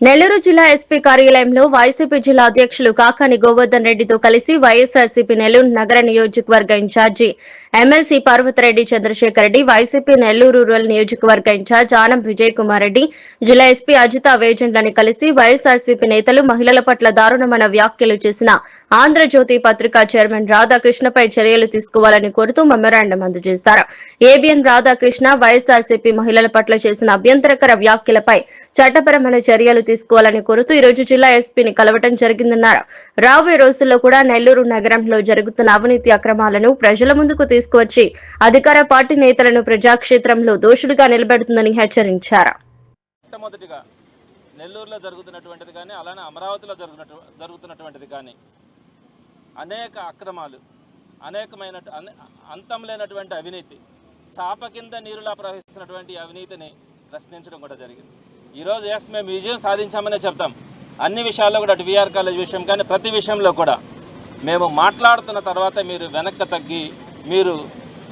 నెల్లూరు జిల్లా ఎస్పీ కార్యాలయంలో వైసీపీ జిల్లా అధ్యక్షులు కాకాని గోవర్ధన్ రెడ్డితో కలిసి వైఎస్ఆర్సీపీ నెల్లూరు నగర నియోజకవర్గ ఇన్ఛార్జి ఎమ్మెల్సీ పర్వతరెడ్డి చంద్రశేఖర్ రెడ్డి, వైసీపీ నెల్లూరు రూరల్ నియోజకవర్గ ఇన్ఛార్జ్ ఆనం విజయ్ కుమార్ రెడ్డి, జిల్లా ఎస్పీ అజిత వేజెంట్లని కలిసి వైఎస్ఆర్సీపీ నేతలు మహిళల పట్ల దారుణమైన వ్యాఖ్యలు చేసిన ఆంధ్రజ్యోతి పత్రికా చైర్మన్ రాధాకృష్ణపై చర్యలు తీసుకోవాలని కోరుతూ మెమోరాండం అందజేశారు. ఏబిఎన్ రాధాకృష్ణ వైఎస్ఆర్సీపీ మహిళల పట్ల చేసిన అభ్యంతరకర వ్యాఖ్యలపై చట్టపరమైన చర్యలు తీసుకోవాలని కోరుతూ ఈ రోజు జిల్లా ఎస్పీని కలవటం జరిగిందన్నారు. రాబోయే రోజుల్లో కూడా నెల్లూరు నగరంలో జరుగుతున్న అవినీతి అక్రమాలను ప్రజల ముందుకు తీసుకువచ్చి అధికార పార్టీ నేతలను ప్రజాక్షేత్రంలో దోషులుగా నిలబెడుతుందని హెచ్చరించారు. మొట్టమొదటిగా నెల్లూరులో జరుగుతున్నటువంటిది కానీ అలానే అమరావతిలో జరుగుతున్నటువంటిది కానీ అనేక అక్రమాలు, అనేకమైన అంతం లేనటువంటి అవినీతి, చాప కింద నీరులా ప్రవహిస్తున్నటువంటి అవినీతిని ప్రశ్నించడం కూడా జరిగింది. ఈరోజు మేము విజయం సాధించామనే చెప్తాం. అన్ని విషయాల్లో కూడా అటు విఆర్ కాలేజ్ విషయం కానీ ప్రతి విషయంలో కూడా మేము మాట్లాడుతున్న తర్వాత మీరు వెనక్కి తగ్గి మీరు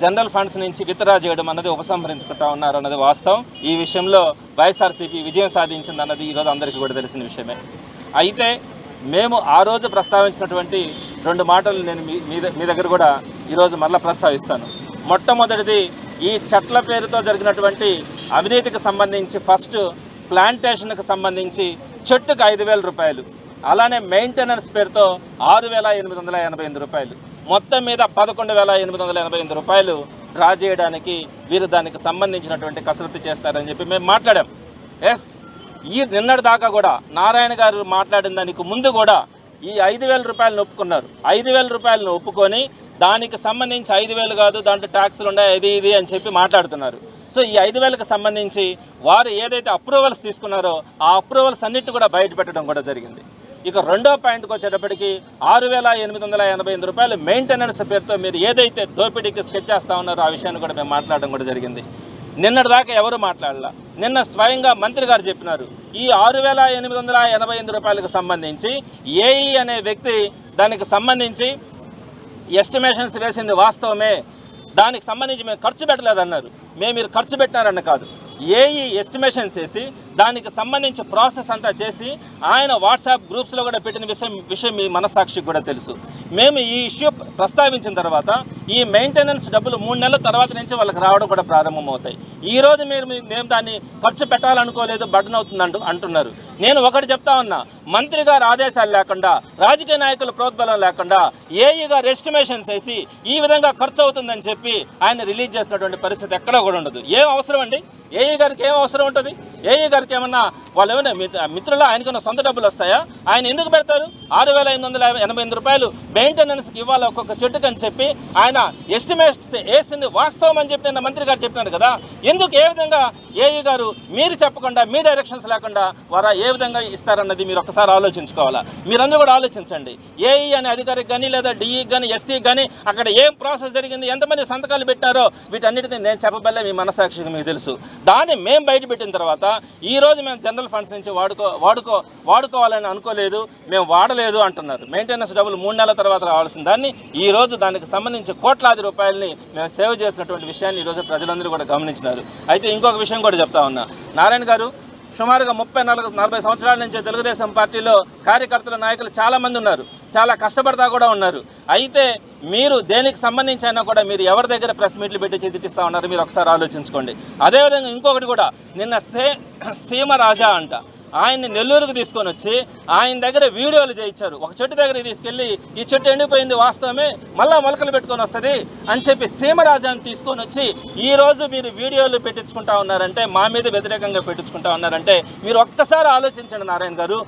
జనరల్ ఫండ్స్ నుంచి విత్డ్రా చేయడం అన్నది ఉపసంహరించుకుంటా ఉన్నారు అన్నది వాస్తవం. ఈ విషయంలో వైఎస్ఆర్సీపీ విజయం సాధించింది అన్నది ఈరోజు అందరికీ కూడా తెలిసిన విషయమే. అయితే మేము ఆ రోజు ప్రస్తావించినటువంటి రెండు మాటలు నేను మీ దగ్గర కూడా ఈరోజు మళ్ళీ ప్రస్తావిస్తాను. మొట్టమొదటిది, ఈ చెట్ల పేరుతో జరిగినటువంటి అవినీతికి సంబంధించి ఫస్ట్ ప్లాంటేషన్కి సంబంధించి చెట్టుకు 5,000 రూపాయలు, అలానే మెయింటెనెన్స్ పేరుతో 6,888 రూపాయలు, మొత్తం మీద 11,888 రూపాయలు డ్రా చేయడానికి వీరు దానికి సంబంధించినటువంటి కసరత్తు చేస్తారని చెప్పి మేము మాట్లాడాం. ఈ నిన్నటి దాకా కూడా నారాయణ గారు మాట్లాడిన దానికి ముందు కూడా ఈ 5,000 రూపాయలను ఒప్పుకున్నారు. 5,000 రూపాయలను ఒప్పుకొని దానికి సంబంధించి 5,000 కాదు, దాంట్లో ట్యాక్సులు ఉన్నాయి, ఇది అని చెప్పి మాట్లాడుతున్నారు. సో ఈ 5,000కి సంబంధించి వారు ఏదైతే అప్రూవల్స్ తీసుకున్నారో ఆ అప్రూవల్స్ అన్నిటి కూడా బయట పెట్టడం కూడా జరిగింది. ఇక రెండో పాయింట్కి వచ్చేటప్పటికి 6,888 రూపాయలు మెయింటెనెన్స్ పేరుతో మీరు ఏదైతే దోపిడీకి స్కెచ్ చేస్తూ ఉన్నారో ఆ విషయాన్ని కూడా మేము మాట్లాడడం కూడా జరిగింది. నిన్నటి దాకా ఎవరు మాట్లాడాల, నిన్న స్వయంగా మంత్రి గారు చెప్పినారు. ఈ 6,888 రూపాయలకు సంబంధించి ఏఈ అనే వ్యక్తి దానికి సంబంధించి ఎస్టిమేషన్స్ వేసింది వాస్తవమే, దానికి సంబంధించి మేము ఖర్చు పెట్టలేదన్నారు. మీరు ఖర్చు పెట్టినారన్న కాదు, ఏఈ ఎస్టిమేషన్స్ వేసి దానికి సంబంధించి ప్రాసెస్ అంతా చేసి ఆయన వాట్సాప్ గ్రూప్స్లో కూడా పెట్టిన విషయం మీ మనస్సాక్షికి కూడా తెలుసు. మేము ఈ ఇష్యూ ప్రస్తావించిన తర్వాత ఈ మెయింటెనెన్స్ డబ్బులు 3 నెలల తర్వాత నుంచి వాళ్ళకి రావడం కూడా ప్రారంభమవుతాయి. ఈరోజు మేము దాన్ని ఖర్చు పెట్టాలనుకోలేదు, బటన్ అవుతుంది అంటున్నారు. నేను ఒకటి చెప్తా ఉన్నా, మంత్రి గారు ఆదేశాలు లేకుండా, రాజకీయ నాయకుల ప్రోద్బలం లేకుండా ఏఈ గారు ఎస్టిమేషన్స్ వేసి ఈ విధంగా ఖర్చు అవుతుందని చెప్పి ఆయన రిలీజ్ చేసినటువంటి పరిస్థితి ఎక్కడా కూడా ఉండదు. ఏం అవసరం అండి? ఏఈ గారికి ఏం అవసరం ఉంటుంది? ఏఈ గారికి ఏమన్నా వాళ్ళు ఏమైనా మిత్రులు ఆయనకున్న సొంత డబ్బులు వస్తాయా? ఆయన ఎందుకు పెడతారు? 6,888 రూపాయలు మెయింటెనెన్స్కి ఇవ్వాలి ఒక్కొక్క చెట్టుకు అని చెప్పి ఆయన ఎస్టిమేట్స్ వేసింది వాస్తవం అని చెప్పి నిన్న మంత్రి గారు చెప్పినారు కదా. ఎందుకు ఏ విధంగా ఏఈ గారు మీరు చెప్పకుండా, మీ డైరెక్షన్స్ లేకుండా వారు ఏ విధంగా ఇస్తారన్నది మీరు ఒకసారి ఆలోచించుకోవాలా. మీరందరూ కూడా ఆలోచించండి. ఏఈ అనే అధికారికి కానీ లేదా డిఈకి కానీ ఎస్సీకి కానీ అక్కడ ఏం ప్రాసెస్ జరిగింది, ఎంతమంది సంతకాలు పెట్టారో వీటన్నిటిని నేను చెప్పబల్లే మీ మనసాక్షికి మీకు తెలుసు. దాన్ని మేము బయట పెట్టిన తర్వాత ఈరోజు మేము జనరల్ ఫండ్స్ నుంచి వాడుకోవాలని అనుకోలేదు, మేము వాడలేదు అంటున్నారు. మెయింటెనెన్స్ డబ్బులు 3 నెలల తర్వాత రావాల్సిన దాన్ని ఈరోజు దానికి సంబంధించి కోట్లాది రూపాయలని మేము సేవ్ చేసినటువంటి విషయాన్ని ఈరోజు ప్రజలందరూ కూడా గమనించినారు. అయితే ఇంకొక విషయం కూడా చెప్తా ఉన్నా, నారాయణ గారు సుమారుగా 30-40 సంవత్సరాల నుంచి తెలుగుదేశం పార్టీలో కార్యకర్తల నాయకులు చాలామంది ఉన్నారు, చాలా కష్టపడతా కూడా ఉన్నారు. అయితే మీరు దేనికి సంబంధించి అయినా కూడా మీరు ఎవరి దగ్గర ప్రెస్ మీట్లు పెట్టి చేతిటిస్తూ ఉన్నారు మీరు ఒకసారి ఆలోచించుకోండి. అదేవిధంగా ఇంకొకటి కూడా, నిన్న సీమరాజా అంట ఆయన్ని నెల్లూరుకు తీసుకొని వచ్చి ఆయన దగ్గర వీడియోలు చేయించారు. ఒక చెట్టు దగ్గర తీసుకెళ్ళి ఈ చెట్టు ఎండిపోయింది వాస్తవమే, మళ్ళా మొలకలు పెట్టుకొని వస్తుంది అని చెప్పి సీమరాజాన్ని తీసుకొని వచ్చి ఈరోజు మీరు వీడియోలు పెట్టించుకుంటా ఉన్నారంటే, మా మీద వ్యతిరేకంగా పెట్టించుకుంటా ఉన్నారంటే మీరు ఒక్కసారి ఆలోచించండి నారాయణ గారు.